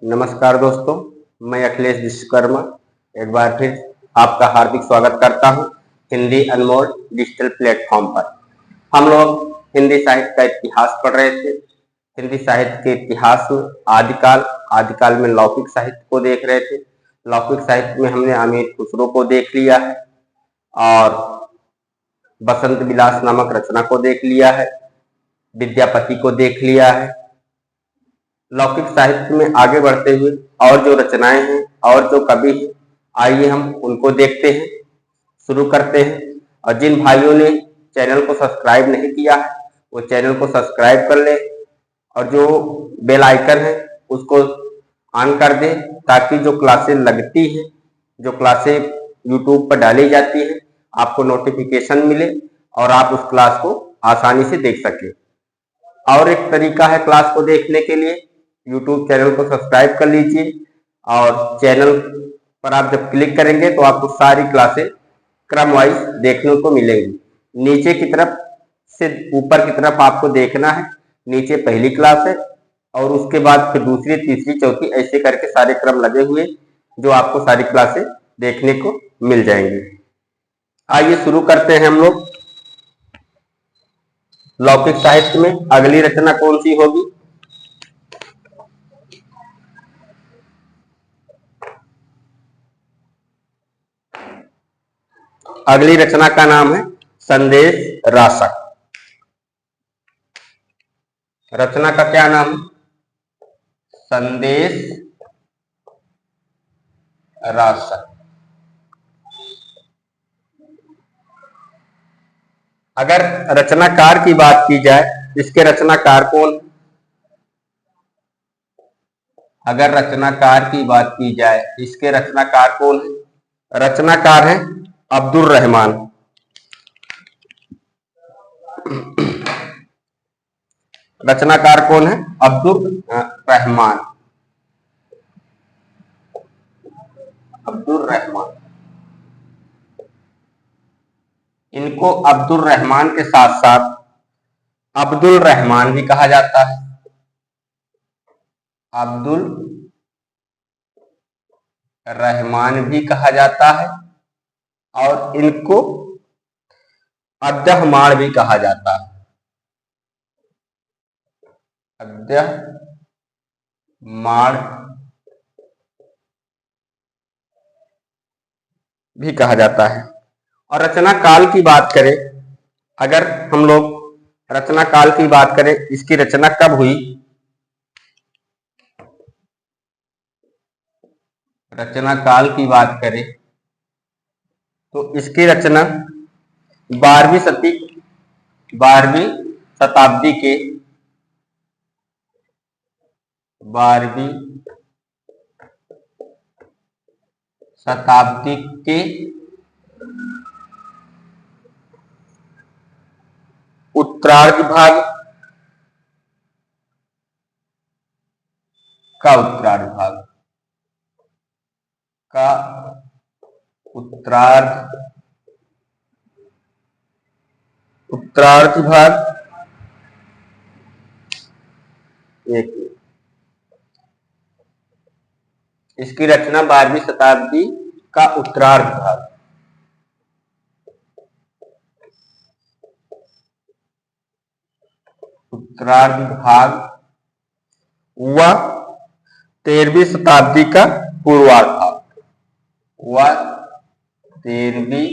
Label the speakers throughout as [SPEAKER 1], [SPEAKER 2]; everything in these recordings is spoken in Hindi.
[SPEAKER 1] नमस्कार दोस्तों, मैं अखिलेश विश्वकर्मा एक बार फिर आपका हार्दिक स्वागत करता हूं हिंदी अनमोल डिजिटल प्लेटफॉर्म पर। हम लोग हिंदी साहित्य का इतिहास पढ़ रहे थे। हिंदी साहित्य के इतिहास में आदिकाल में लौकिक साहित्य को देख रहे थे। लौकिक साहित्य में हमने अमीर खुसरो को देख लिया है और बसंत विलास नामक रचना को देख लिया है, विद्यापति को देख लिया है। लौकिक साहित्य में आगे बढ़ते हुए और जो रचनाएं हैं और जो कवि हैं, आइए हम उनको देखते हैं, शुरू करते हैं। और जिन भाइयों ने चैनल को सब्सक्राइब नहीं किया है वो चैनल को सब्सक्राइब कर ले और जो बेल आइकन है उसको ऑन कर दे ताकि जो क्लासें लगती हैं, जो क्लासें यूट्यूब पर डाली जाती है, आपको नोटिफिकेशन मिले और आप उस क्लास को आसानी से देख सके। और एक तरीका है क्लास को देखने के लिए, यूट्यूब चैनल को सब्सक्राइब कर लीजिए और चैनल पर आप जब क्लिक करेंगे तो आपको सारी क्लासें क्रम वाइज देखने को मिलेंगी। नीचे की तरफ से ऊपर की तरफ आपको देखना है, नीचे पहली क्लास है और उसके बाद फिर दूसरी, तीसरी, चौथी, ऐसे करके सारे क्रम लगे हुए जो आपको सारी क्लासें देखने को मिल जाएंगी। आइए शुरू करते हैं हम लोग। लौकिक साहित्य में अगली रचना कौन सी होगी? अगली रचना का नाम है संदेश रासक। रचना का क्या नाम? संदेश रासक। अगर रचनाकार की बात की जाए, इसके रचनाकार कौन? अगर रचनाकार की बात की जाए, इसके रचनाकार कौन है? रचनाकार है अब्दुल रहमान। रचनाकार कौन है? अब्दुल रहमान। अब्दुल रहमान। इनको अब्दुल रहमान के साथ साथ अब्दुल रहमान भी कहा जाता है। अब्दुल रहमान भी कहा जाता है और इनको अद्दहमाण भी कहा जाता है। अद्दहमाण भी कहा जाता है। और रचना काल की बात करें, अगर हम लोग रचना काल की बात करें, इसकी रचना कब हुई? रचना काल की बात करें तो इसकी रचना 12वीं शताब्दी के 12वीं शताब्दी के उत्तरार्ध भाग का उत्तरार्ध भाग एक, इसकी रचना 12वीं शताब्दी का उत्तरार्ध भाग, व 13वीं शताब्दी का पूर्वार्ध भाग, व 13वीं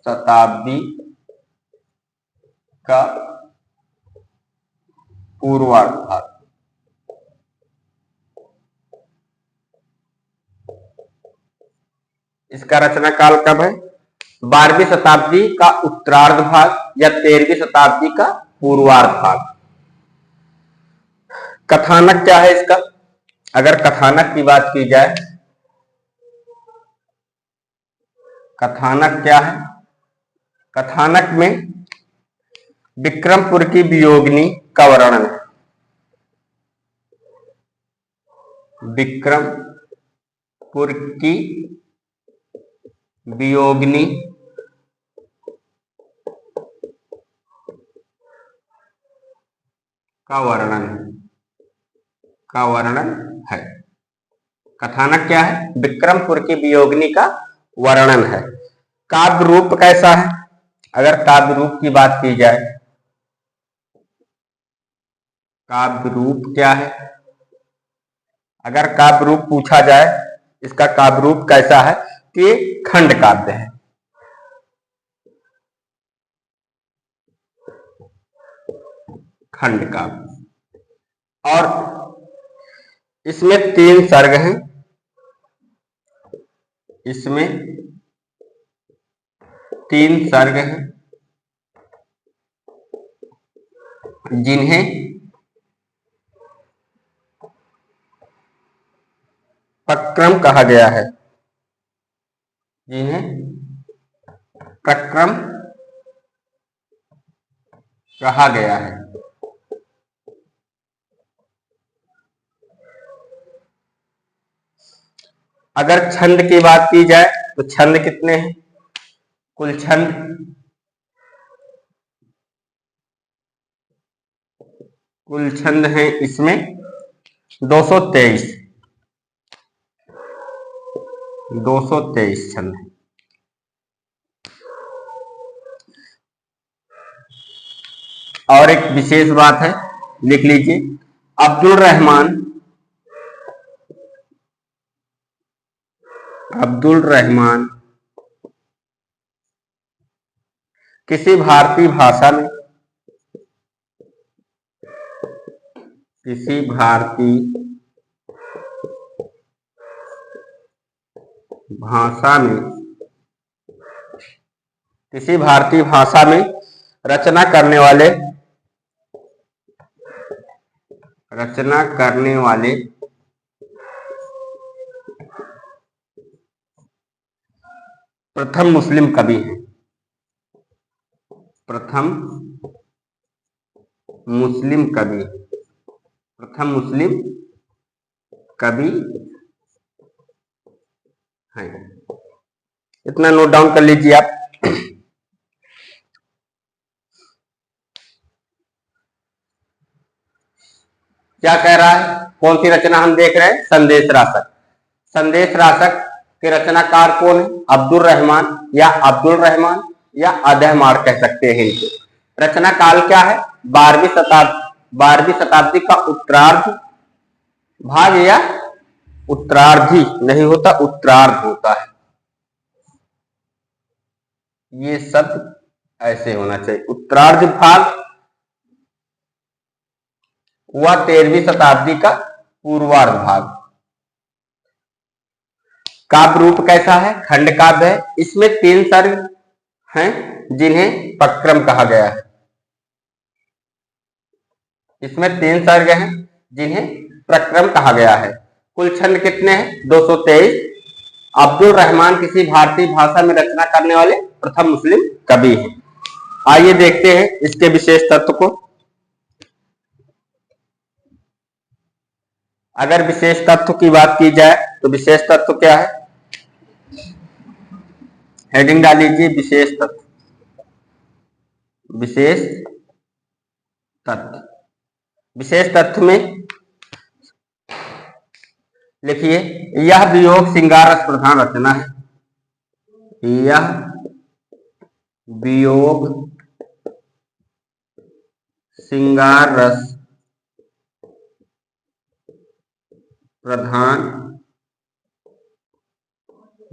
[SPEAKER 1] शताब्दी का पूर्वार्ध भाग। इसका रचना काल कब है? 12वीं शताब्दी का उत्तरार्ध भाग या 13वीं शताब्दी का पूर्वार्ध भाग। कथानक क्या है इसका? अगर कथानक की बात की जाए, कथानक क्या है? कथानक में विक्रमपुर की वियोगिनी का वर्णन है। विक्रमपुर की वियोगिनी का वर्णन है। का वर्णन है। कथानक क्या है? विक्रमपुर की वियोगिनी का वर्णन है। काव्य रूप कैसा है? अगर काव्य रूप की बात की जाए, काव्य रूप क्या है? अगर काव्य रूप पूछा जाए, इसका काव्य रूप कैसा है? कि खंड काव्य है। खंड काव्य। और इसमें 3 सर्ग हैं। इसमें 3 सर्ग हैं जिन्हें प्रक्रम कहा गया है। जिन्हें प्रक्रम कहा गया है। अगर छंद की बात की जाए तो छंद कितने हैं? कुल छंद हैं इसमें 223 छंद हैं। और एक विशेष बात है, लिख लीजिए, अब्दुल रहमान किसी भारतीय भाषा में रचना करने वाले प्रथम मुस्लिम कवि हैं। प्रथम मुस्लिम कवि हैं। इतना नोट डाउन कर लीजिए आप। क्या कह रहा है? कौन सी रचना हम देख रहे हैं? संदेश रासक। संदेश रासक के रचनाकार कौन है? अब्दुल रहमान या अदहमार कह सकते हैं इनको। रचना काल क्या है? 12वीं शताब्दी का उत्तरार्ध भाग, या उत्तरार्धी नहीं होता, उत्तरार्ध होता है। ये शब्द ऐसे होना चाहिए, उत्तरार्ध भाग हुआ 13वीं शताब्दी का पूर्वार्ध भाग। काव्य रूप कैसा है? खंड काव्य है। इसमें 3 सर्ग हैं जिन्हें प्रक्रम कहा गया है। इसमें 3 सर्ग हैं जिन्हें प्रक्रम कहा गया है। कुल छंद कितने हैं? 223। अब्दुल रहमान किसी भारतीय भाषा में रचना करने वाले प्रथम मुस्लिम कवि हैं। आइए देखते हैं इसके विशेष तत्व को। अगर विशेष तत्व की बात की जाए तो विशेष तत्व क्या है? हेडिंग डाल लीजिए, विशेष तत्व। विशेष तत्व में लिखिए, यह वियोग श्रृंगार रस प्रधान रचना है। यह वियोग श्रृंगार रस प्रधान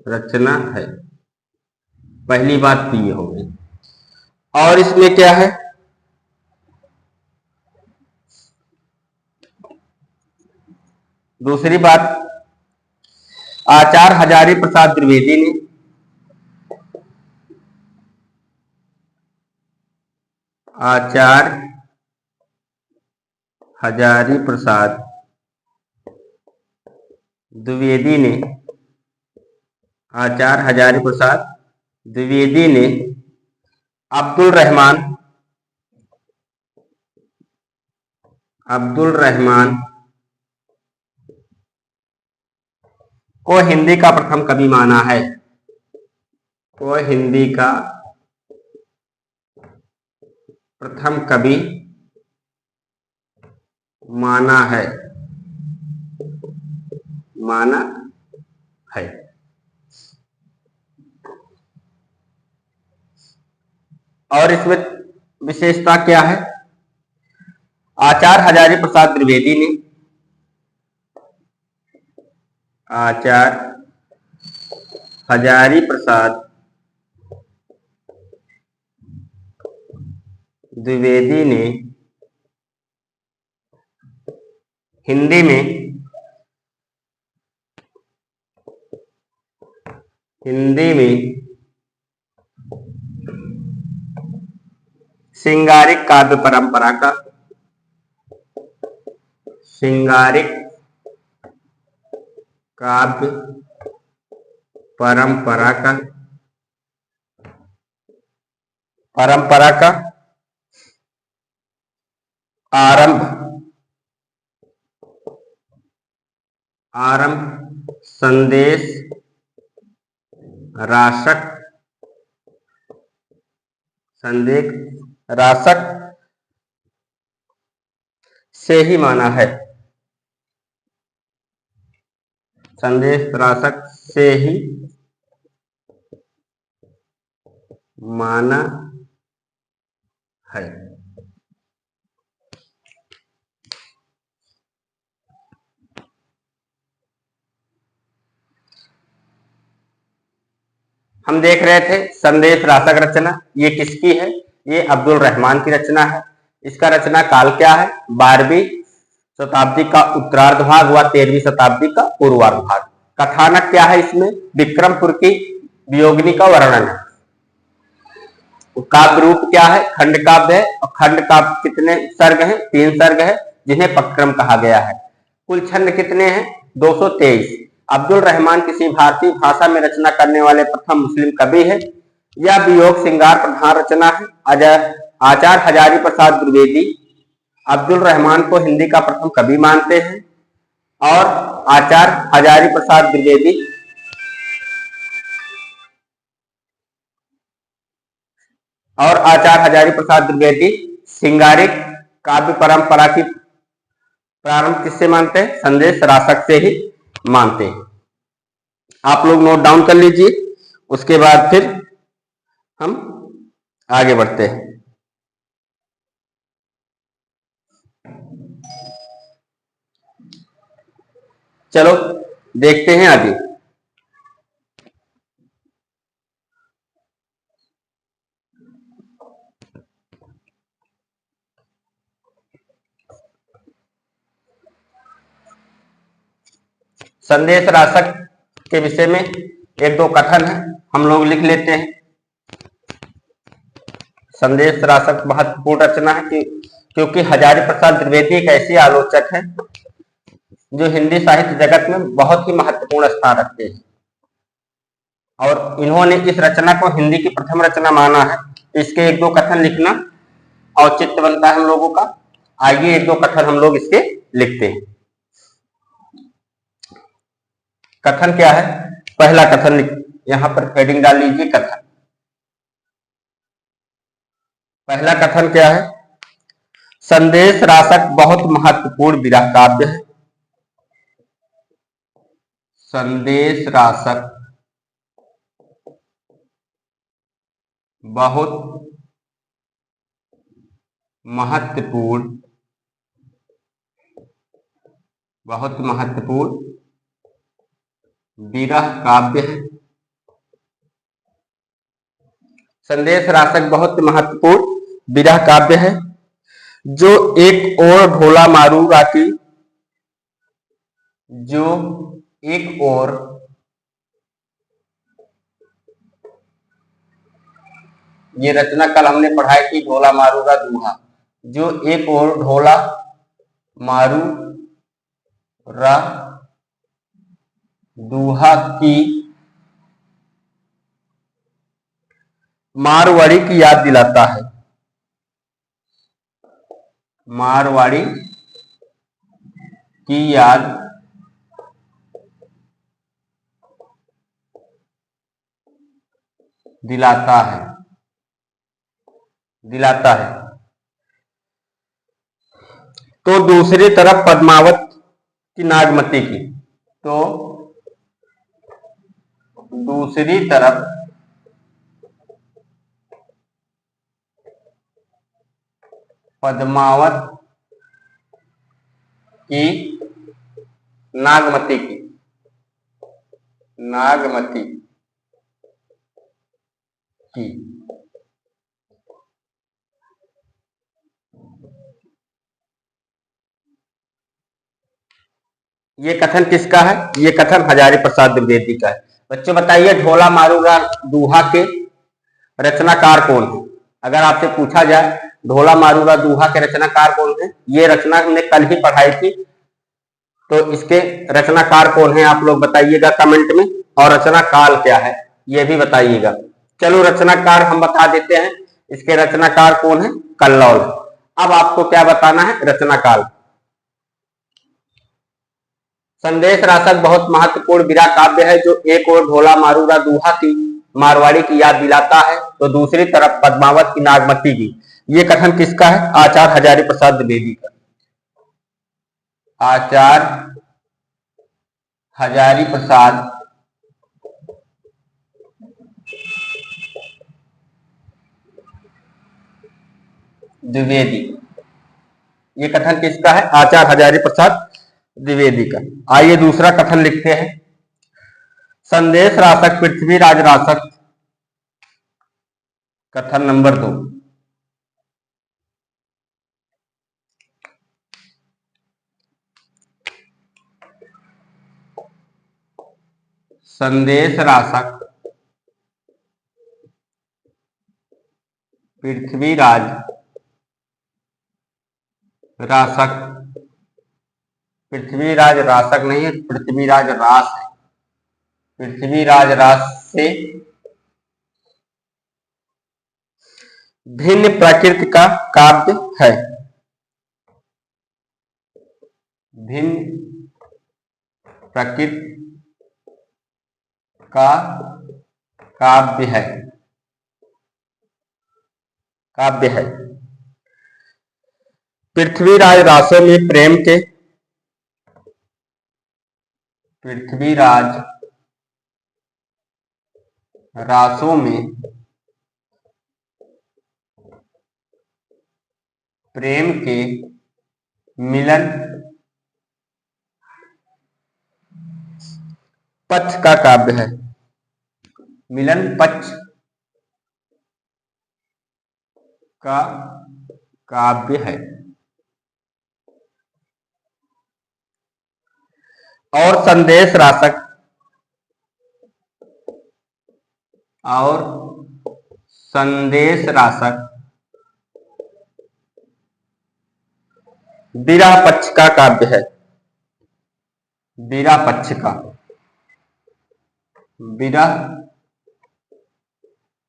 [SPEAKER 1] रचना है। पहली बात तो ये हो गई। और इसमें क्या है? दूसरी बात, आचार्य हजारी प्रसाद द्विवेदी ने आचार्य हजारी प्रसाद द्विवेदी ने अब्दुल रहमान को हिंदी का प्रथम कवि माना है। को हिंदी का प्रथम कवि माना है। माना है। और इसमें विशेषता क्या है? आचार्य हजारी प्रसाद द्विवेदी ने, आचार्य हजारी प्रसाद द्विवेदी ने हिंदी में श्रृंगारिक काव्य परंपरा का, श्रृंगारिक काव्य परंपरा का आरंभ संदेश राशक से ही माना है। संदेश राशक से ही माना है। हम देख रहे थे संदेश राशक रचना, ये किसकी है? ये अब्दुल रहमान की रचना है। इसका रचना काल क्या है? 12वीं शताब्दी का उत्तरार्ध भाग व 13वीं शताब्दी का पूर्वार्ध भाग। कथानक क्या है इसमें? विक्रमपुर की वियोगिनी का वर्णन है। काव्य रूप क्या है? खंड काव्य है। और खंड काव्य कितने सर्ग हैं? 3 सर्ग है, जिन्हें पक्रम कहा गया है। कुल छंद कितने हैं? 223। अब्दुल रहमान किसी भारतीय भाषा में रचना करने वाले प्रथम मुस्लिम कवि है। यह वियोग श्रृंगार प्रधान रचना है। आचार्य हजारी प्रसाद द्विवेदी अब्दुल रहमान को हिंदी का प्रथम कवि मानते हैं। और आचार्य हजारी प्रसाद द्विवेदी श्रृंगारिक काव्य परंपरा की प्रारंभ किससे मानते हैं? संदेश राशक से ही मानते हैं। आप लोग नोट डाउन कर लीजिए, उसके बाद फिर हम आगे बढ़ते हैं। चलो देखते हैं आगे। संदेश राशक के विषय में 1-2 कथन है, हम लोग लिख लेते हैं। संदेश राशक महत्वपूर्ण रचना है क्योंकि हजारी प्रसाद द्विवेदी एक ऐसे आलोचक हैं जो हिंदी साहित्य जगत में बहुत ही महत्वपूर्ण स्थान रखते हैं। और इन्होंने इस रचना को हिंदी की प्रथम रचना माना है। इसके 1-2 कथन लिखना औचित्य बनता है हम लोगों का। आइए 1-2 कथन हम लोग इसके लिखते हैं। कथन क्या है? पहला कथन यहां पर हेडिंग डाल लीजिए, कथन। पहला कथन क्या है? संदेश राशक बहुत महत्वपूर्ण विरह काव्य है। संदेश राशक बहुत महत्वपूर्ण विरह काव्य है। संदेश राशक बहुत महत्वपूर्ण विरह काव्य है, जो एक ओर ढोला मारूंगा की, जो एक ओर ये रचना कल हमने पढ़ाई थी, ढोला मारूंगा दूहा। जो एक ओर ढोला मारू रा दूहा की मारवाड़ी की याद दिलाता है। मारवाड़ी की याद दिलाता है। तो दूसरी तरफ पद्मावत की नागमती की, तो दूसरी तरफ पद्मावत की नागमती की ये कथन किसका है? ये कथन हजारी प्रसाद द्विवेदी का है। बच्चों बताइए ढोला मारूंगा दूहा के रचनाकार कौन है? अगर आपसे पूछा जाए ढोला मारूंगा दूहा के रचनाकार कौन है, ये रचना हमने कल ही पढ़ाई थी, तो इसके रचनाकार कौन है आप लोग बताइएगा कमेंट में, और रचना काल क्या है ये भी बताइएगा। चलो रचनाकार हम बता देते हैं, इसके रचनाकार कौन है? कल्लौल। अब आपको क्या बताना है? रचनाकाल। संदेश रासक बहुत महत्वपूर्ण विरह काव्य है जो एक ओर ढोला मारूंगा दूहा की मारवाड़ी की याद दिलाता है तो दूसरी तरफ पद्मावत की नागमती की। ये कथन किसका है? आचार्य हजारी प्रसाद द्विवेदी का। आचार्य हजारी प्रसाद द्विवेदी। ये कथन किसका है? आचार्य हजारी प्रसाद द्विवेदी का। आइए दूसरा कथन लिखते हैं। संदेश रासक पृथ्वीराज रासक, कथन नंबर 2। संदेश रासक पृथ्वीराज रासक, पृथ्वीराज रासक नहीं है, पृथ्वीराज रास है। पृथ्वीराज रास से भिन्न प्रकृति का काव्य है। भिन्न प्रकृति का काव्य है, पृथ्वीराज रासों में प्रेम के, पृथ्वीराज रासों में प्रेम के मिलन पक्ष का काव्य है। मिलन पक्ष का काव्य है। और संदेश रासक विरह पक्ष का काव्य है। विरह पक्ष का, विरह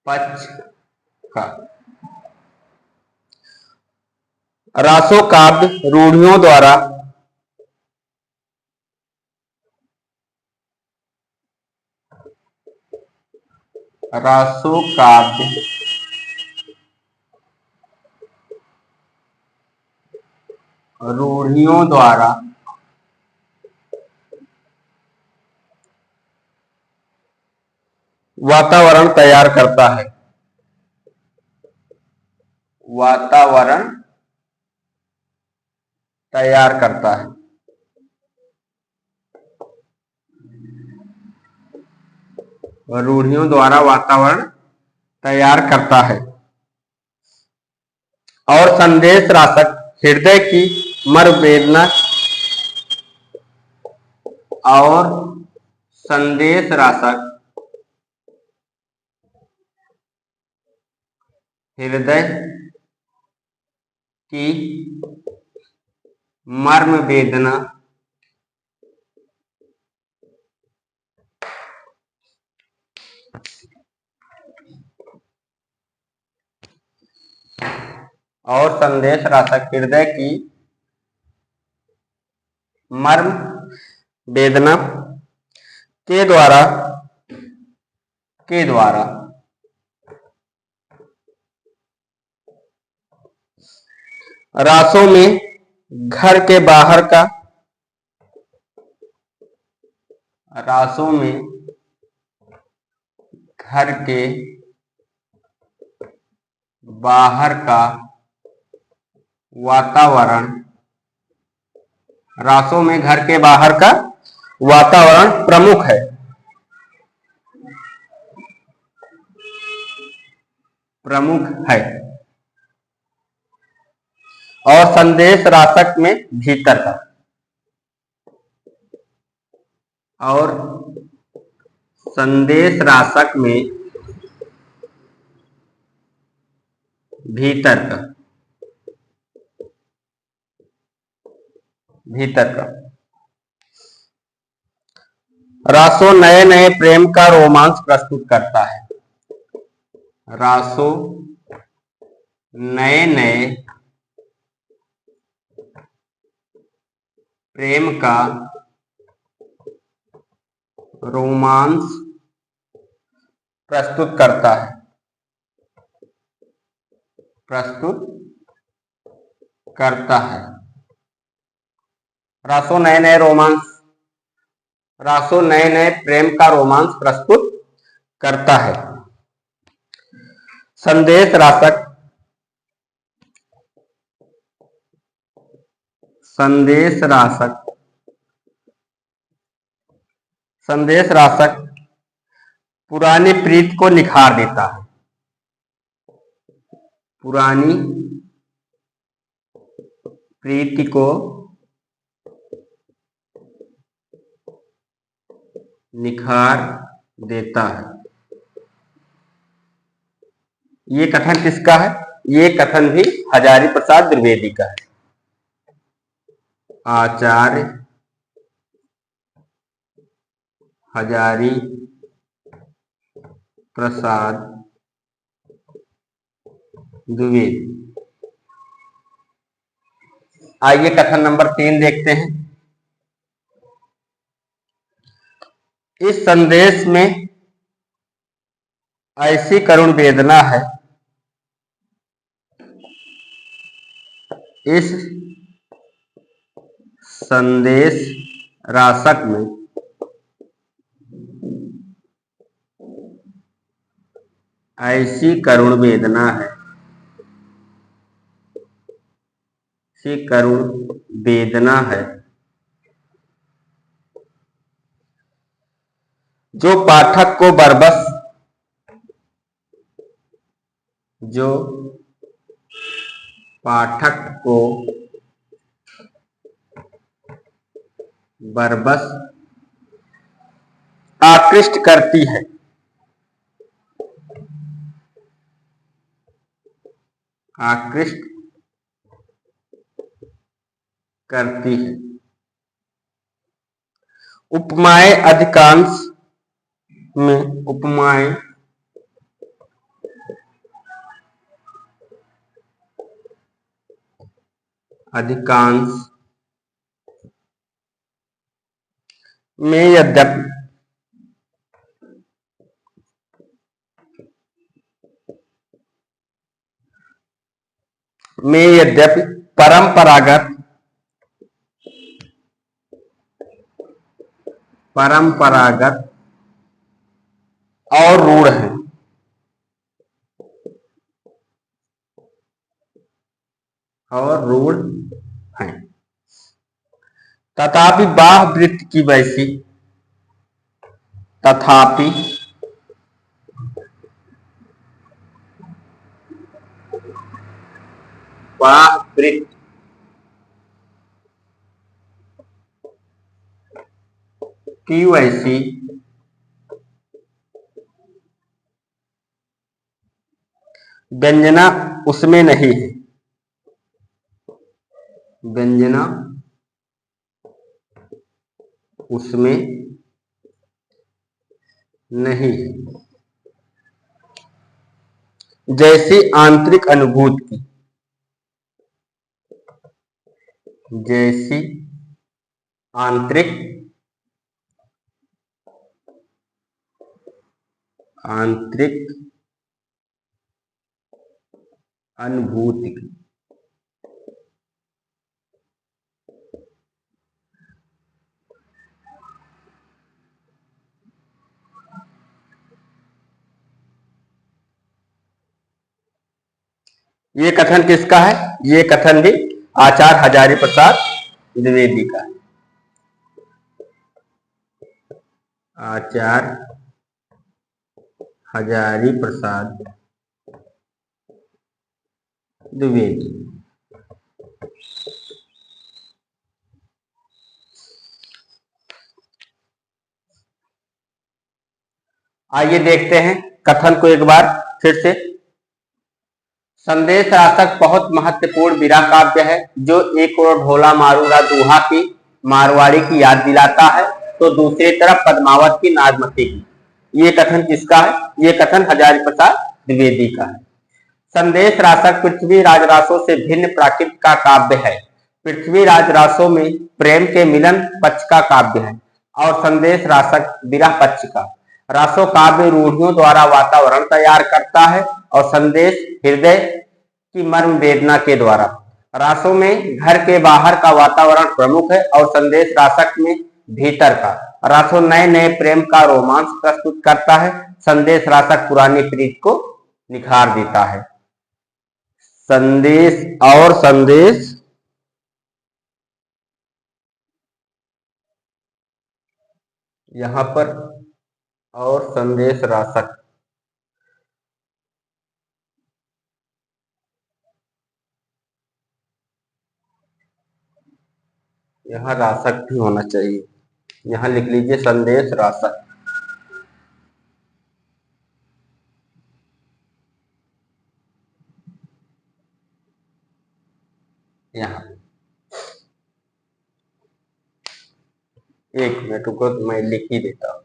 [SPEAKER 1] पक्ष का। रासो काव्य रूढ़ियों द्वारा रासो काव्य रूढ़ियों द्वारा वातावरण तैयार करता है। वातावरण तैयार करता है। रूढ़ियों द्वारा वातावरण तैयार करता है। और संदेश रासक हृदय की मर्मवेदना, और संदेश रासक हृदय की मर्म वेदना और संदेश रासक हृदय की मर्म वेदना के द्वारा रासों में घर के बाहर का रासों में घर के बाहर का वातावरण, रासों में घर के बाहर का वातावरण प्रमुख है। प्रमुख है। और संदेश राशक में भीतर का, और संदेश राशक में भीतर का, भीतर का। रासो नए नए प्रेम का रोमांस प्रस्तुत करता है। रासो नए नए प्रेम का रोमांस प्रस्तुत करता है। प्रस्तुत करता है। रासो नए नए रोमांस, रासो नए नए प्रेम का रोमांस प्रस्तुत करता है। संदेश राशक, संदेश राशक, संदेश राशक पुरानी प्रीत को निखार देता है। पुरानी प्रीति को निखार देता है। ये कथन किसका है? ये कथन भी हजारी प्रसाद द्विवेदी का है। आचार्य हजारी प्रसाद द्विवेदी। आइए कथन नंबर 3 देखते हैं। इस संदेश में ऐसी करुण वेदना है, इस संदेश राशक में ऐसी करुण वेदना है, ऐसी करुण वेदना है जो पाठक को बरबस, जो पाठक को बरबस आकृष्ट करती है। आकृष्ट करती है। उपमाएं अधिकांश में, उपमाएं अधिकांश में यद्यपि परंपरागत, परंपरागत और रूढ़ है, और रूढ़ है, तथापि बाह्य वृत्त की वैसी, तथापि बाह्य वृत्त की वैसी व्यंजना उसमें नहीं है। व्यंजना उसमें नहीं है। जैसी आंतरिक अनुभूति की, जैसी आंतरिक अनुभूति की, ये कथन किसका है? ये कथन भी आचार्य हजारी प्रसाद द्विवेदी का है। आचार्य हजारी प्रसाद द्विवेदी। आइए देखते हैं कथन को एक बार फिर से। संदेश रासक बहुत महत्वपूर्ण विरह काव्य है जो एक ओर ढोला मारूंगा दूहा की मारवाड़ी की याद दिलाता है तो दूसरी तरफ पद्मावत की नाजमती की। ये कथन किसका है? ये कथन हजारी प्रसाद द्विवेदी का है। संदेश रासक पृथ्वी राजरासों से भिन्न प्राकृत का काव्य है। पृथ्वी राजरासों में प्रेम के मिलन पक्ष का काव्य है और संदेश रासक विरह पक्ष का। रासो काव्य रूढ़ियों द्वारा वातावरण तैयार करता है और संदेश हृदय की मर्म वेदना के द्वारा। रासों में घर के बाहर का वातावरण प्रमुख है और संदेश रासक में भीतर का। रासो नए नए प्रेम का रोमांस प्रस्तुत करता है। संदेश रासक पुरानी प्रीत को निखार देता है। संदेश और संदेश यहां पर और संदेश रासक यहां रासक भी होना चाहिए। यहां लिख लीजिए संदेश रासक। यहाँ एक मिनट रुको तो मैं लिख ही देता हूं।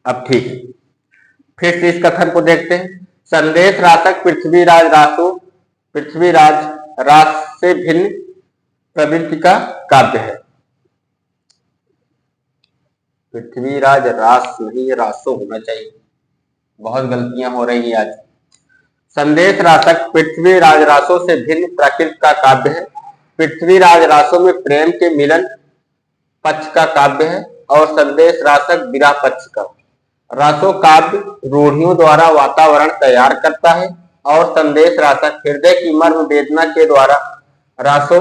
[SPEAKER 1] अब ठीक है, फिर से इस कथन को देखते हैं। संदेश रासक पृथ्वीराज रास से भिन्न प्रवृत्ति का काव्य है। पृथ्वीराज रास नहीं, रासो होना चाहिए। बहुत गलतियां हो रही है आज। संदेश रासक पृथ्वीराज रासों से भिन्न प्रकृति का काव्य है। पृथ्वीराज रासों में प्रेम के मिलन पक्ष का काव्य है और संदेश रासक विरह पक्ष का। रासो काव्य रूढ़ियों द्वारा वातावरण तैयार करता है और संदेश रासक हृदय की मर्म वेदना के द्वारा। रासो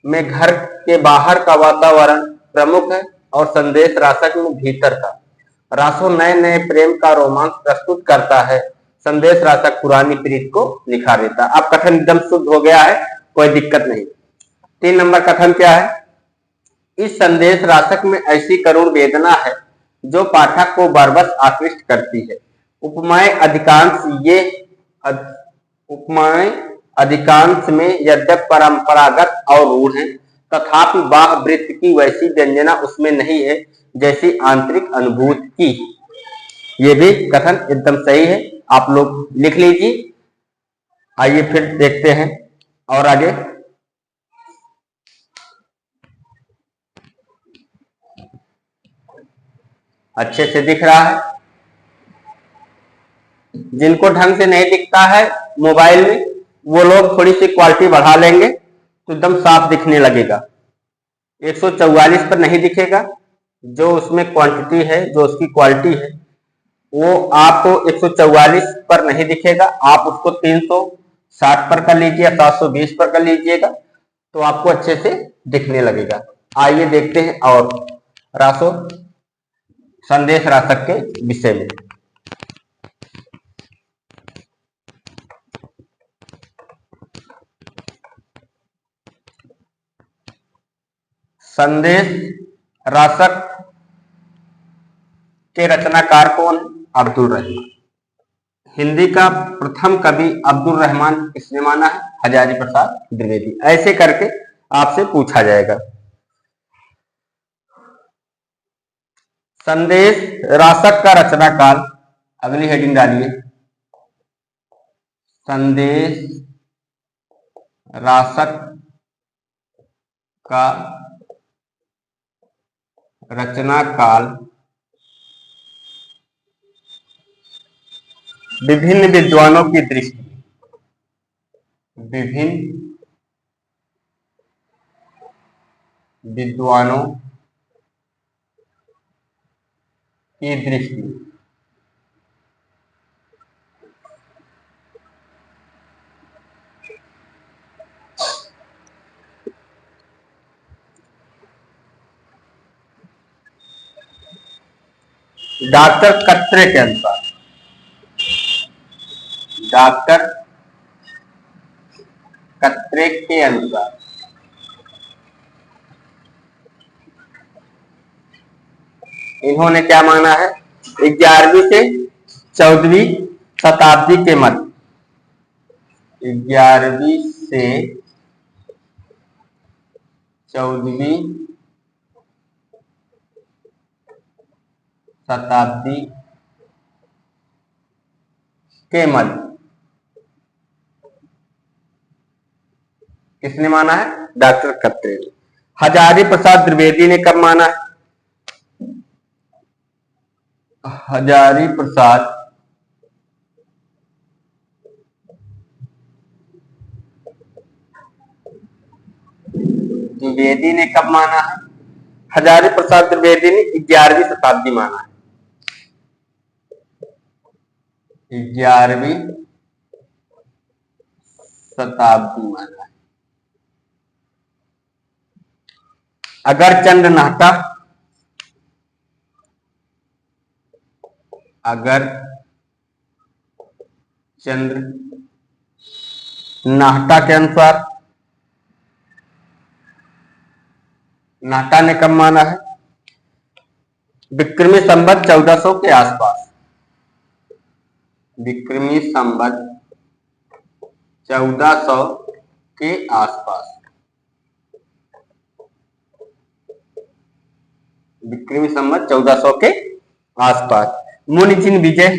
[SPEAKER 1] में घर के बाहर का वातावरण प्रमुख है और संदेश रासक में भीतर का। रासो नए नए प्रेम का रोमांस प्रस्तुत करता है। संदेश रासक पुरानी प्रीत को निखार देता है। अब कथन एकदम शुद्ध हो गया है, कोई दिक्कत नहीं। 3 नंबर कथन क्या है? इस संदेश रासक में ऐसी करुण वेदना है जो पाठक को बरबस आकृष्ट करती है। उपमाएं अधिकांश में यद्यप परंपरागत और रूढ़ हैं तथापि बाह्य वृत्त की वैसी व्यंजना उसमें नहीं है जैसी आंतरिक अनुभूति की। ये भी कथन एकदम सही है, आप लोग लिख लीजिए। आइए फिर देखते हैं और आगे। अच्छे से दिख रहा है? जिनको ढंग से नहीं दिखता है मोबाइल में वो लोग थोड़ी सी क्वालिटी बढ़ा लेंगे तो एकदम साफ दिखने लगेगा। 144 पर नहीं दिखेगा, जो उसमें क्वांटिटी है, जो उसकी क्वालिटी है वो आपको 144 पर नहीं दिखेगा। आप उसको 360 पर कर लीजिए या 720 पर कर लीजिएगा तो आपको अच्छे से दिखने लगेगा। आइए देखते हैं और रासो संदेश रासक के विषय में। संदेश रासक के रचनाकार कौन? अब्दुल रहमान। हिंदी का प्रथम कवि अब्दुल रहमान किसने माना है? हजारी प्रसाद द्विवेदी। ऐसे करके आपसे पूछा जाएगा। संदेश रासक का रचना काल, अगली हेडिंग डालिए, संदेश रासक का रचना काल विभिन्न विद्वानों की दृष्टि में, विभिन्न विद्वानों की दृष्टि में डॉक्टर कत्रे के अनुसार, डॉक्टर कत्रे के अनुसार इन्होंने क्या माना है? 11वीं से 14वीं शताब्दी के मध्य, 11वीं से 14वीं शताब्दी के मध्य किसने माना है? डॉक्टर कत्रे ने। हजारी प्रसाद द्विवेदी ने कब माना है? हजारी प्रसाद द्विवेदी ने कब माना है? हजारी प्रसाद द्विवेदी ने 11वीं शताब्दी माना है, 11वीं शताब्दी माना है। अगर चंद्र नाहटा के अनुसार, नाहटा ने कब माना है? विक्रमी संवत 1400 के आसपास, विक्रमी संवत 1400 के आसपास, विक्रमी संवत 1400 के आसपास। मुनिजिन विजय,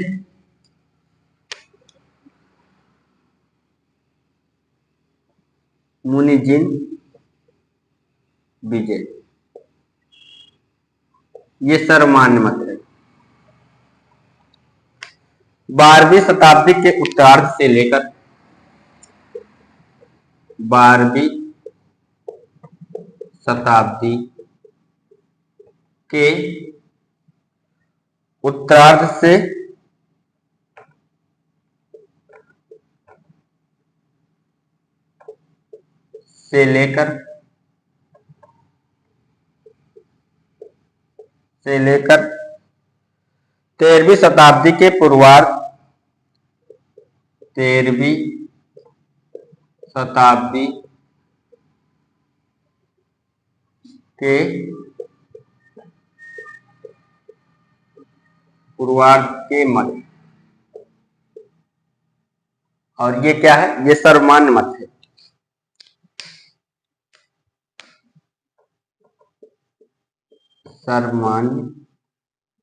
[SPEAKER 1] मुनिजिन विजय ये सर्वमान्य मत है। 12वीं शताब्दी के उत्तरार्ध से लेकर 12वीं शताब्दी के उत्तरार्ध से लेकर 13वीं शताब्दी के पूर्वार्ध, 13वीं शताब्दी के पूर्वार्ध के मध्य, और ये क्या है? ये सर्वमान्य मत है। सर्वमान्य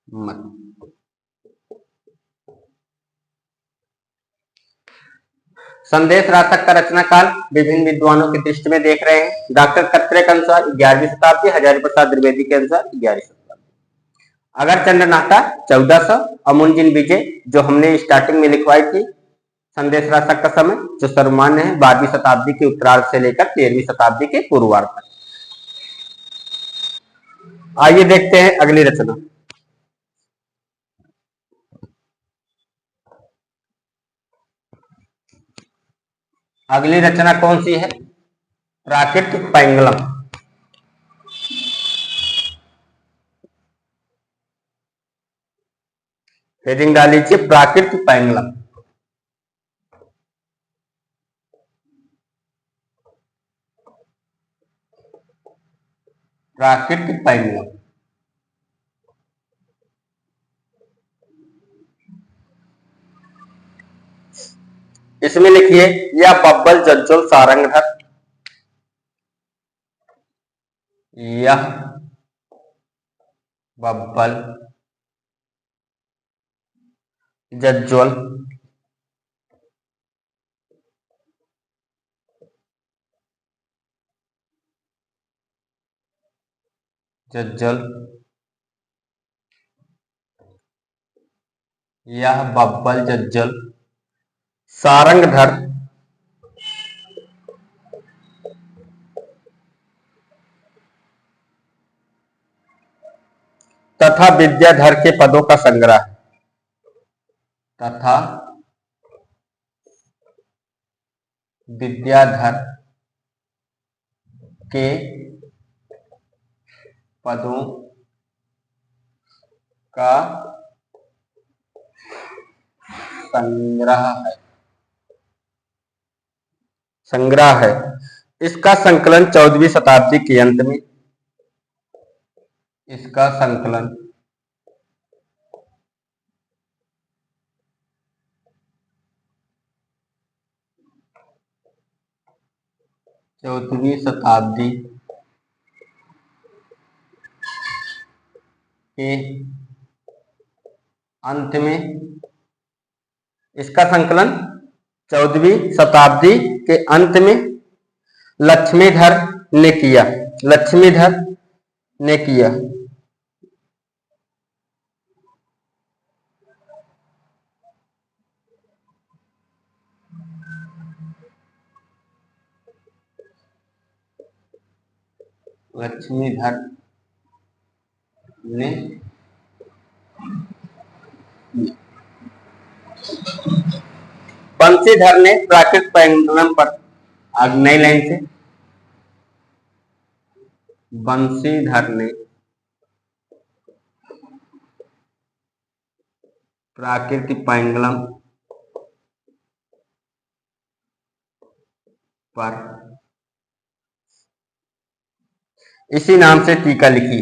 [SPEAKER 1] मत। संदेश राशक का रचना काल विभिन्न विद्वानों की दृष्टि में देख रहे हैं। डॉक्टर कत्रे के अनुसार 11वीं शताब्दी, हजारी प्रसाद द्विवेदी के अनुसार 11वीं शताब्दी। अगर चंद्र नाहटा 1400, अमुनजिन विजय जो हमने स्टार्टिंग में लिखवाई थी संदेश राशक का समय, जो सर्वमान्य है 12वीं शताब्दी के उत्तरार्ध से लेकर 13वीं शताब्दी के पूर्वार्ध तक। आइए देखते हैं अगली रचना। अगली रचना कौन सी है? प्राकृतिक पैंगलम। हेडिंग डाल लीजिए प्राकृतिक पैंगलम। प्राकृतिक पैंगलम। इसमें लिखिए यह बब्बल जज्जोल सारंगधर, यह बब्बल जज्जोल जज्जल यह बब्बल जज्जल सारंगधर तथा विद्याधर के पदों का संग्रह तथा विद्याधर के पदों का संग्रह है। इसका संकलन 14वीं शताब्दी के अंत में 14वीं शताब्दी के अंत में इसका संकलन 14वीं शताब्दी के अंत में लक्ष्मीधर ने किया। लक्ष्मीधर ने बंशीधर ने प्राकृत पेंडुलम पर नई लाइन से बंशीधर ने प्राकृतिक पेंडुलम पर इसी नाम से टीका लिखी।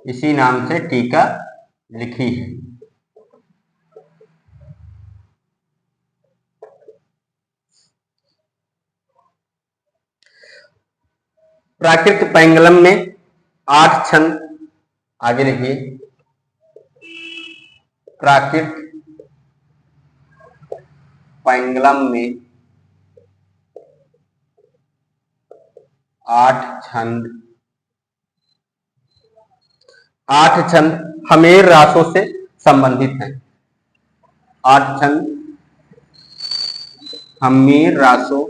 [SPEAKER 1] इसी नाम से टीका लिखी है। प्राकृत पेंडुलम में 8 छंद, आगे लिखिए, प्राकृत पेंडुलम में 8 छंद हमेर रासों से संबंधित हैं। 8 छंद हमेर रासों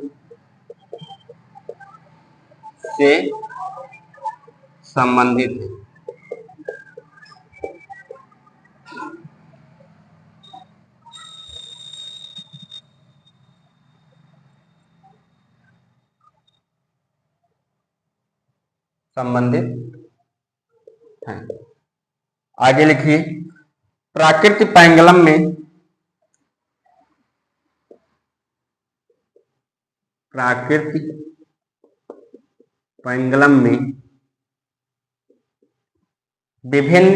[SPEAKER 1] से संबंधित है। आगे लिखिए, प्राकृतिक पेंडुलम में विभिन्न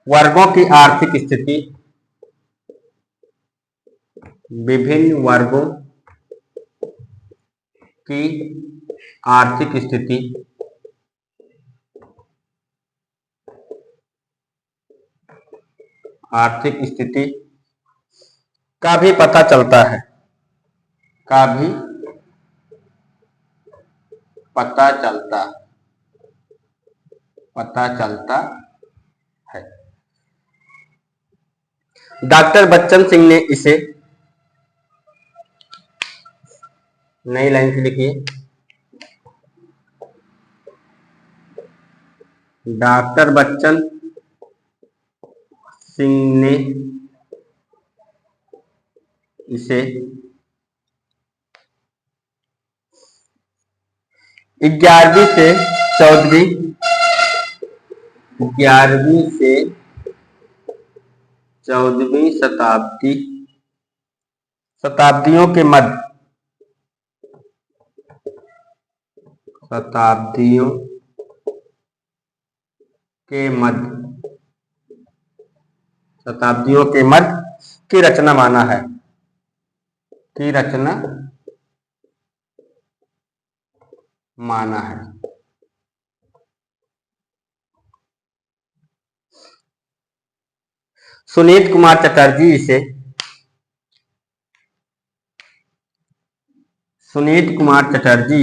[SPEAKER 1] वर्गों की आर्थिक स्थिति का भी पता चलता है। डॉक्टर बच्चन सिंह ने इसे, नई लाइन से लिखिए, डॉक्टर बच्चन सिंह ने इसे 11वीं से 14वीं शताब्दियों के मध्य की रचना माना है। सुनीत कुमार चटर्जी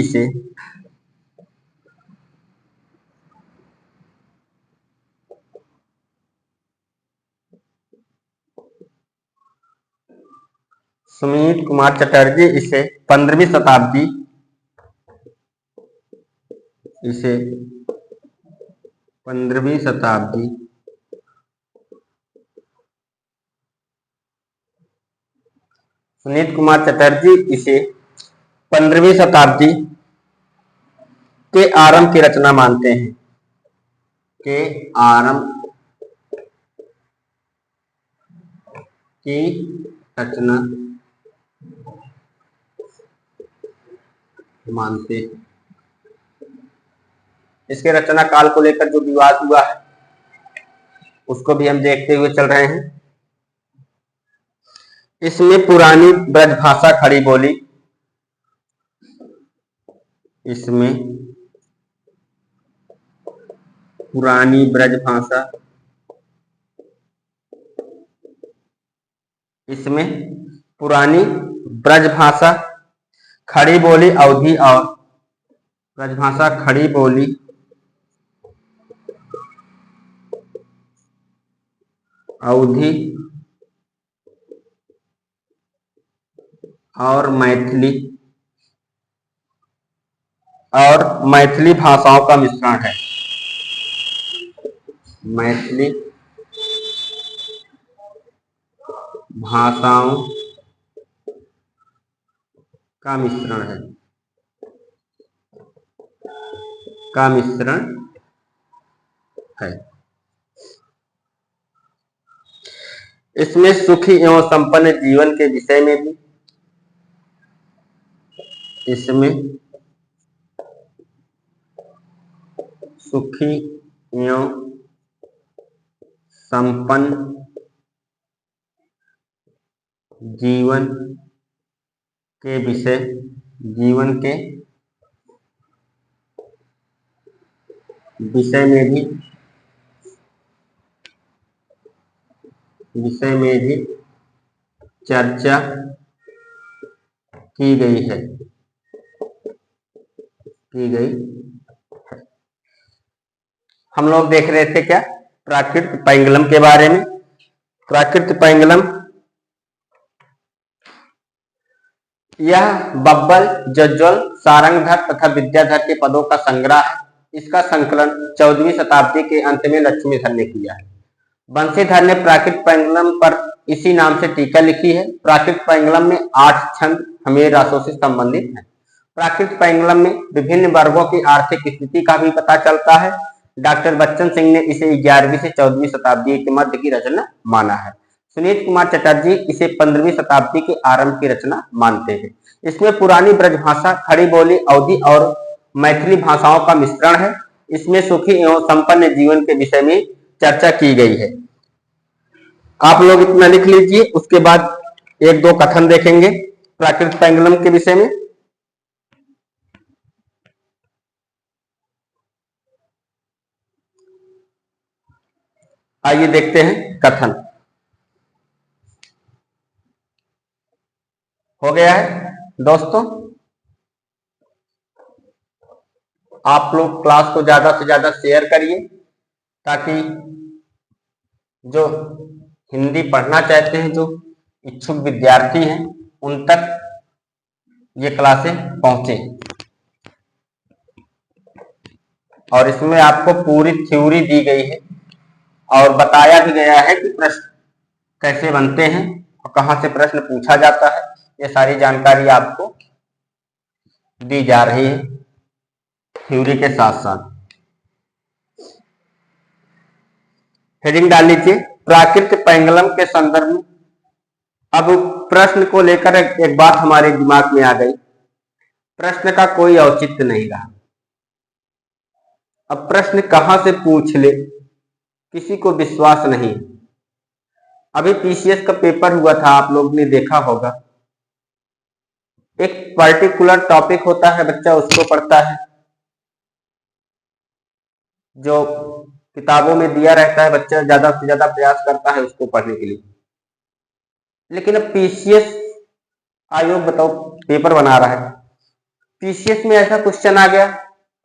[SPEAKER 1] इसे सुमित कुमार चटर्जी इसे 15वीं शताब्दी इसे 15वीं शताब्दी सुनीत कुमार चटर्जी इसे 15वीं शताब्दी के आरंभ की रचना मानते हैं, के आरंभ की रचना मानते हैं। इसके रचना काल को लेकर जो विवाद हुआ है उसको भी हम देखते हुए चल रहे हैं। इसमें पुरानी ब्रजभाषा खड़ी बोली, इसमें पुरानी ब्रजभाषा, इसमें पुरानी ब्रजभाषा खड़ी बोली अवधि और ब्रजभाषा खड़ी बोली अवधि और मैथिली भाषाओं का मिश्रण है। मैथिली भाषाओं का मिश्रण है, इसमें सुखी एवं संपन्न जीवन के विषय में भी, इसमें सुखी एवं संपन्न जीवन के विषय में भी चर्चा की गई है। हम लोग देख रहे थे क्या प्राकृत पैंगलम के बारे में। प्राकृत पैंगलम यह बब्बल, जज्वल, सारंगधर तथा विद्याधर के पदों का संग्रह है। इसका संकलन 14वीं शताब्दी के अंत में लक्ष्मीधर ने किया है। बंशीधर ने प्राकृत पैंगलम पर इसी नाम से टीका लिखी है। प्राकृत पैंगलम में 8 छंद हमें रासों से संबंधित हैं। प्राकृत पैंगलम में विभिन्न वर्गों की आर्थिक स्थिति का भी पता चलता है। डॉक्टर बच्चन सिंह ने इसे 11वीं से 14वीं शताब्दी के मध्य की रचना माना है। सुनीत कुमार चटर्जी इसे 15वीं शताब्दी के आरंभ की रचना मानते हैं। इसमें पुरानी ब्रजभाषा, खड़ी बोली, अवधि और मैथिली भाषाओं का मिश्रण है। इसमें सुखी एवं संपन्न जीवन के विषय में चर्चा की गई है। आप लोग इतना लिख लीजिए, उसके बाद 1-2 कथन देखेंगे प्राकृत पैंगलम के विषय में। आइए देखते हैं कथन। हो गया है दोस्तों। आप लोग क्लास को ज्यादा से ज्यादा शेयर करिए ताकि जो हिंदी पढ़ना चाहते हैं, जो इच्छुक विद्यार्थी हैं, उन तक ये क्लासें पहुंचे। और इसमें आपको पूरी थ्योरी दी गई है और बताया भी गया है कि प्रश्न कैसे बनते हैं और कहां से प्रश्न पूछा जाता है। ये सारी जानकारी आपको दी जा रही है थ्योरी के साथ साथ। हेडिंग डाल लीजिए प्राकृत पैंगलम के संदर्भ में। अब प्रश्न को लेकर एक बात हमारे दिमाग में आ गई, प्रश्न का कोई औचित्य नहीं रहा। अब प्रश्न कहां से पूछ ले किसी को विश्वास नहीं। अभी पीसीएस का पेपर हुआ था, आप लोग ने देखा होगा। एक पर्टिकुलर टॉपिक होता है, बच्चा उसको पढ़ता है, जो किताबों में दिया रहता है बच्चा ज्यादा से ज्यादा प्रयास करता है उसको पढ़ने के लिए। लेकिन अब पीसीएस आयोग बताओ पेपर बना रहा है, पीसीएस में ऐसा क्वेश्चन आ गया।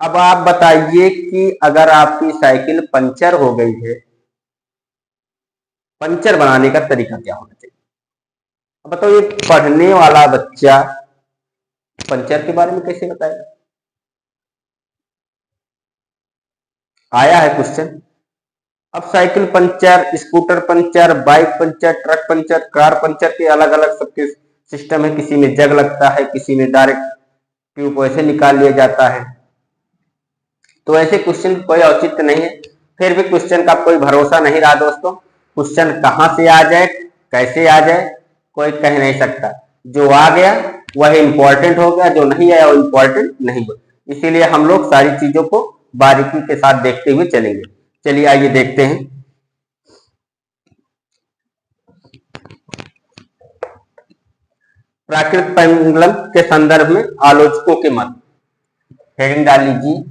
[SPEAKER 1] अब आप बताइए कि अगर आपकी साइकिल पंचर हो गई है, पंचर बनाने का तरीका क्या होना चाहिए। बताओ ये पढ़ने वाला बच्चा पंचर के बारे में कैसे बताएगा? आया है क्वेश्चन। अब cycle puncture, scooter puncture, bike puncture, truck puncture, car puncture के अलग अलग सबके सिस्टम है। किसी में जग लगता है, किसी में डायरेक्ट ट्यूब वैसे निकाल लिया जाता है। तो ऐसे क्वेश्चन कोई औचित्य नहीं है। फिर भी क्वेश्चन का कोई भरोसा नहीं रहा दोस्तों। क्वेश्चन कहां से आ जाए, कैसे आ जाए, कोई कह नहीं सकता। जो आ गया वह इंपॉर्टेंट हो गया, जो नहीं आया वो इंपॉर्टेंट नहीं हुआ। इसीलिए हम लोग सारी चीजों को बारीकी के साथ देखते हुए चलेंगे। चलिए आइए देखते हैं। प्राकृत पेंडुलम के संदर्भ में आलोचकों के मत। हेडिंग डाल लीजिए।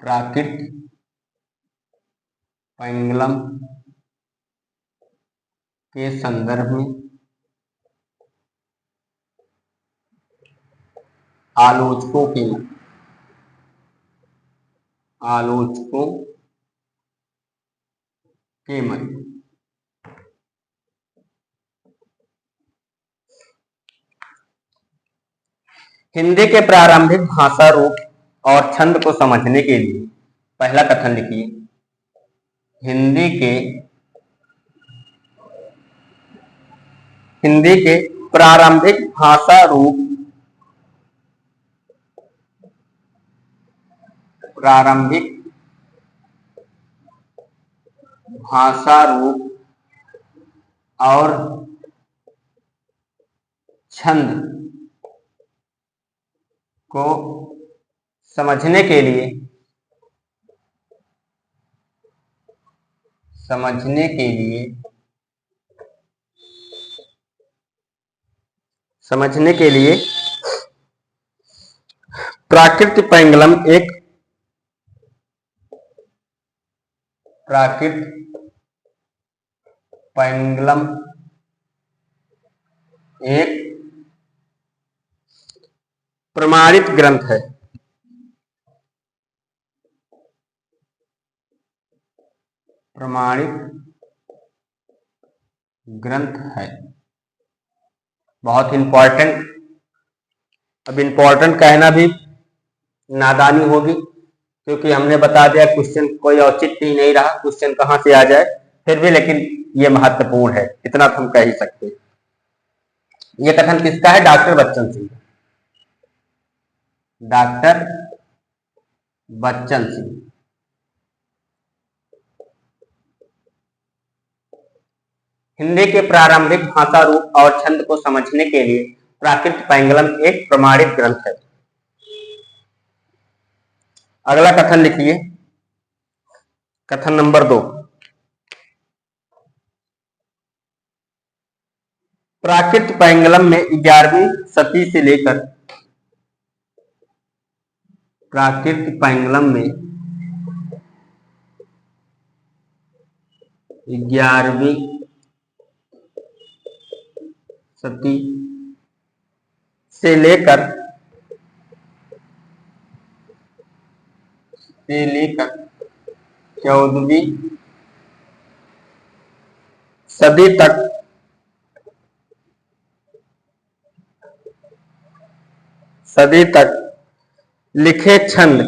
[SPEAKER 1] प्राकृत पेंडुलम के संदर्भ में आलोचकों के मत। आलोचकों के मत। हिंदी के प्रारंभिक भाषा रूप और छंद को समझने के लिए पहला कथन लिखिए। हिंदी के प्रारंभिक भाषा रूप और छंद को समझने के लिए प्राकृत पेंडुलम एक प्रमाणित ग्रंथ है। बहुत इंपॉर्टेंट। अब इंपॉर्टेंट कहना भी नादानी होगी, क्योंकि हमने बता दिया क्वेश्चन कोई औचित्य ही नहीं रहा, क्वेश्चन कहां से आ जाए। फिर भी लेकिन ये महत्वपूर्ण है, इतना तो हम कह ही सकते हैं। ये कथन किसका है? डॉक्टर बच्चन सिंह। डॉक्टर बच्चन सिंह। हिंदी के प्रारंभिक भाषा रूप और छंद को समझने के लिए प्राकृत पेंडुलम एक प्रमाणित ग्रंथ है। अगला कथन लिखिए, कथन नंबर 2। प्राकृत पेंडुलम में 11वीं सदी से लेकर 11वीं सदी से लेकर 14वीं सदी तक लिखे छंद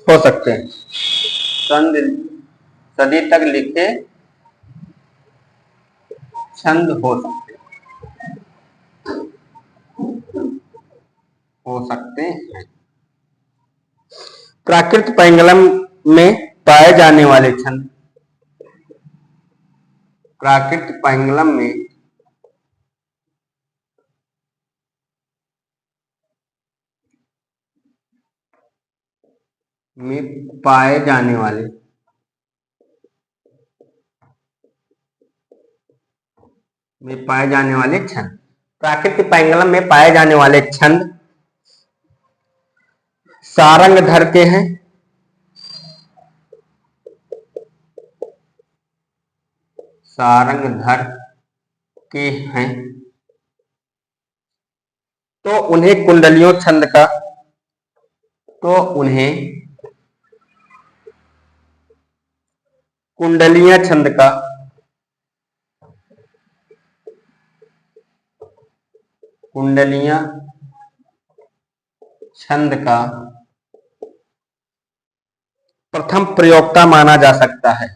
[SPEAKER 1] हो सकते हैं। सदी तक लिखे छंद हो सकते हैं। प्राकृत पेंडुलम में पाए जाने वाले छंद। प्राकृत पेंडुलम में पाए जाने वाले छंद। प्राकृत पेंडुलम में पाए जाने वाले छंद सारंग धर के हैं। तो उन्हें कुंडलियों छंद का कुंडलियां छंद का कुंडलियां छंद का प्रथम प्रयोक्ता माना जा सकता है।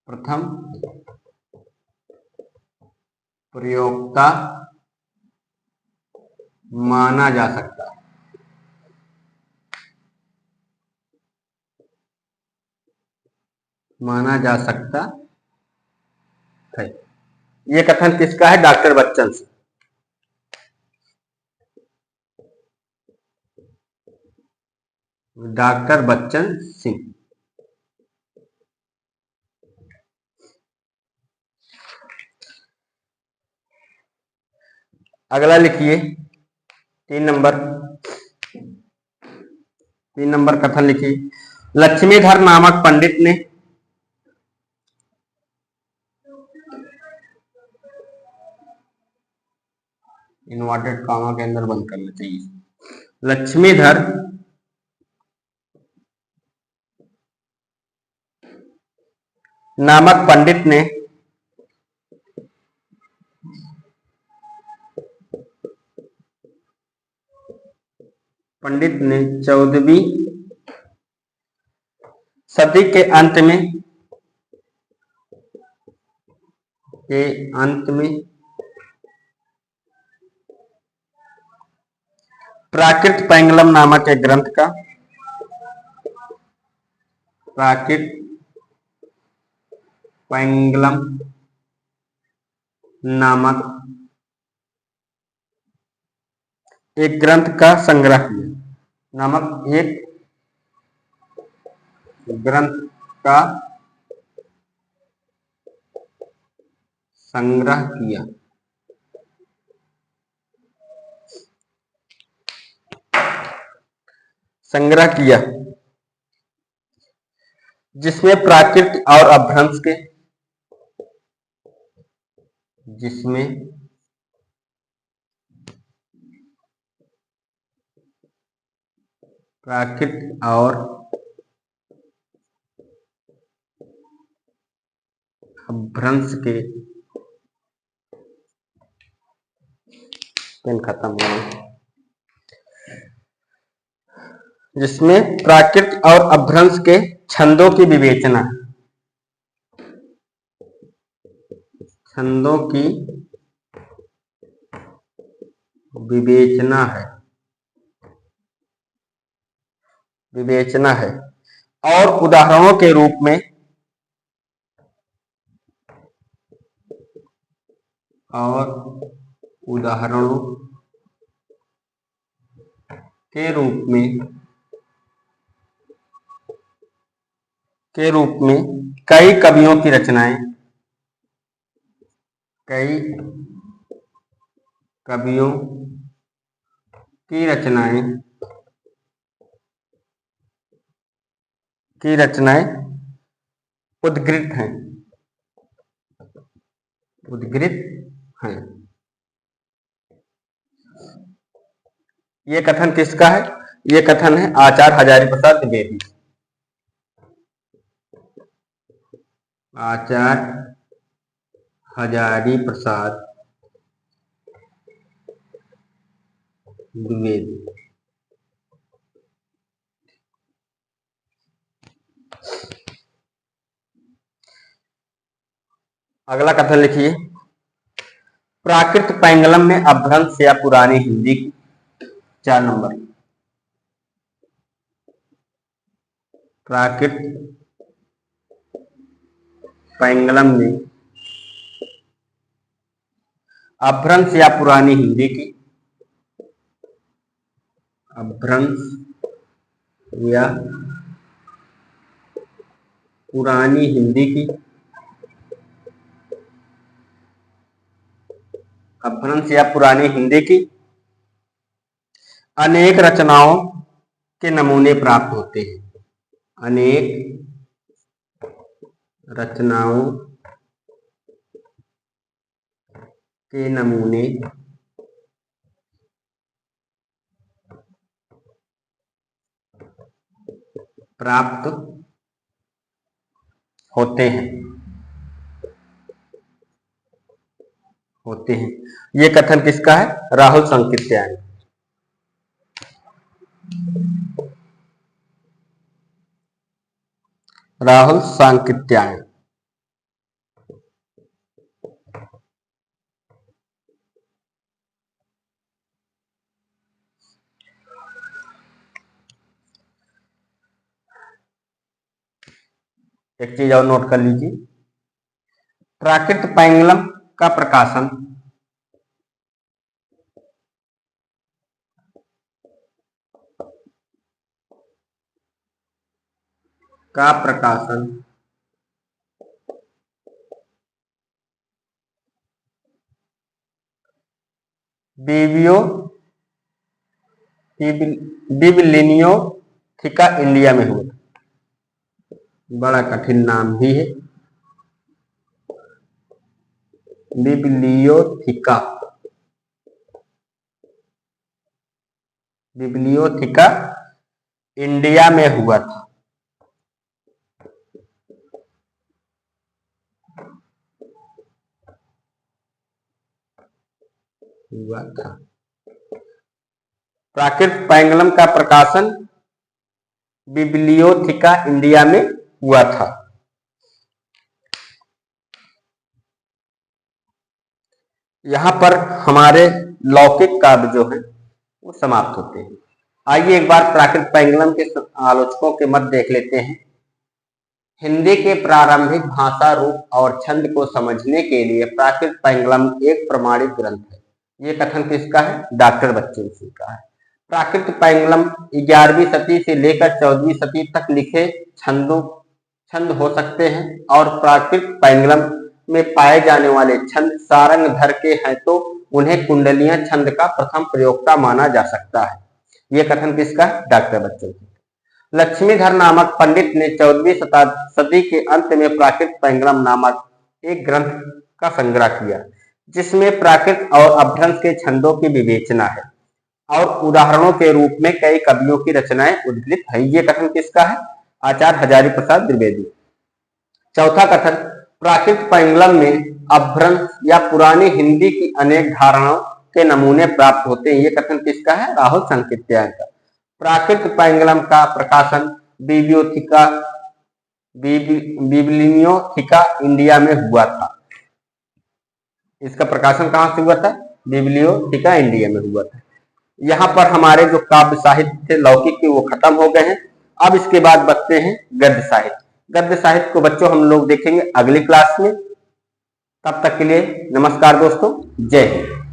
[SPEAKER 1] प्रथम प्रयोक्ता माना जा सकता है। माना जा सकता है। यह कथन किसका है? डॉक्टर बच्चन से। डॉक्टर बच्चन सिंह। अगला लिखिए 3 नंबर कथन लिखिए। लक्ष्मीधर नामक पंडित ने इन्वर्टेड कॉमा के अंदर बंद करना चाहिए। लक्ष्मीधर नामक पंडित ने पंडित ने 14वीं सदी के अंत में प्राकृत पैंगलम नामक एक ग्रंथ का प्राकृत पैंगलम नामक एक ग्रंथ का संग्रह किया। नामक एक ग्रंथ का संग्रह किया। संग्रह किया जिसमें प्राकृत और अपभ्रंश के प्राकृत और अपभ्रंश के पेन खत्म हो गया। जिसमें प्राकृत और अपभ्रंश के छंदों की विवेचना है और उदाहरणों के रूप में कई कवियों की रचनाएं उद्धृत हैं। ये कथन किसका है? ये कथन है आचार्य हजारी प्रसाद द्विवेदी। आचार्य हजारी प्रसाद द्विवेदी। अगला कथन लिखिए। प्राकृत पैंगलम में अपभ्रंश या पुरानी हिंदी की 4 नंबर। प्राकृत पैंगलम में अपभ्रंश या पुरानी हिंदी की अपभ्रंश या पुरानी हिंदी की अनेक रचनाओं के नमूने प्राप्त होते हैं। अनेक रचनाओं के नमूने प्राप्त होते हैं, होते हैं। ये कथन किसका है? राहुल सांकृत्यायन। राहुल सांकृत्यायन। एक चीज और नोट कर लीजिए, प्राकृत पैंगलम का प्रकाशन बिब्लियोथिका इंडिया में हुआ। बड़ा कठिन नाम भी है, बिब्लियोथिका, बिब्लियोथिका इंडिया में हुआ था। प्राकृत पैंगलम का प्रकाशन बिब्लियोथिका इंडिया में हुआ था। यहां पर हमारे लौकिक काव्य जो है वो समाप्त होते हैं। आइए एक बार प्राकृत पैंगलम के आलोचकों के मत देख लेते हैं। हिंदी के प्रारंभिक भाषा रूप और छंद को समझने के लिए प्राकृत पैंगलम एक प्रमाणिक ग्रंथ है। ये कथन किसका है? डॉक्टर बच्चन सिंह का है। प्राकृत पैंगलम 11वीं सदी से लेकर 14वीं सदी तक लिखे छंद हो सकते हैं और प्राकृत पैंगलम में पाए जाने वाले छंद सारंग धर के हैं तो उन्हें कुंडलियां छंद का प्रथम प्रयोक्ता माना जा सकता है। यह कथन किसका है? डॉक्टर बच्चन सिंह। लक्ष्मीधर नामक पंडित ने 14वीं सदी के अंत में प्राकृत पैंगलम नामक एक ग्रंथ का संग्रह किया जिसमें प्राकृत और अपभ्रंश के छंदों की विवेचना है और उदाहरणों के रूप में कई कवियों की रचनाएं उद्धृत है। ये कथन किसका है? आचार्य हजारी प्रसाद द्विवेदी। चौथा कथन, प्राकृत पैंगलम में अपभ्रंश या पुरानी हिंदी की अनेक धारणाओं के नमूने प्राप्त होते हैं। ये कथन किसका है? राहुल सांकृत्यायन का। प्राकृत पैंगलम का प्रकाशन बिब्लियोथिका इंडिया में हुआ था। इसका प्रकाशन कहां से हुआ था? बिब्लियोथिका इंडिया में हुआ था। यहाँ पर हमारे जो काव्य साहित्य थे लौकिक के वो खत्म हो गए हैं। अब इसके बाद बचते हैं गद्य साहित्य। गद्य साहित्य को बच्चों हम लोग देखेंगे अगली क्लास में। तब तक के लिए नमस्कार दोस्तों, जय हिंद।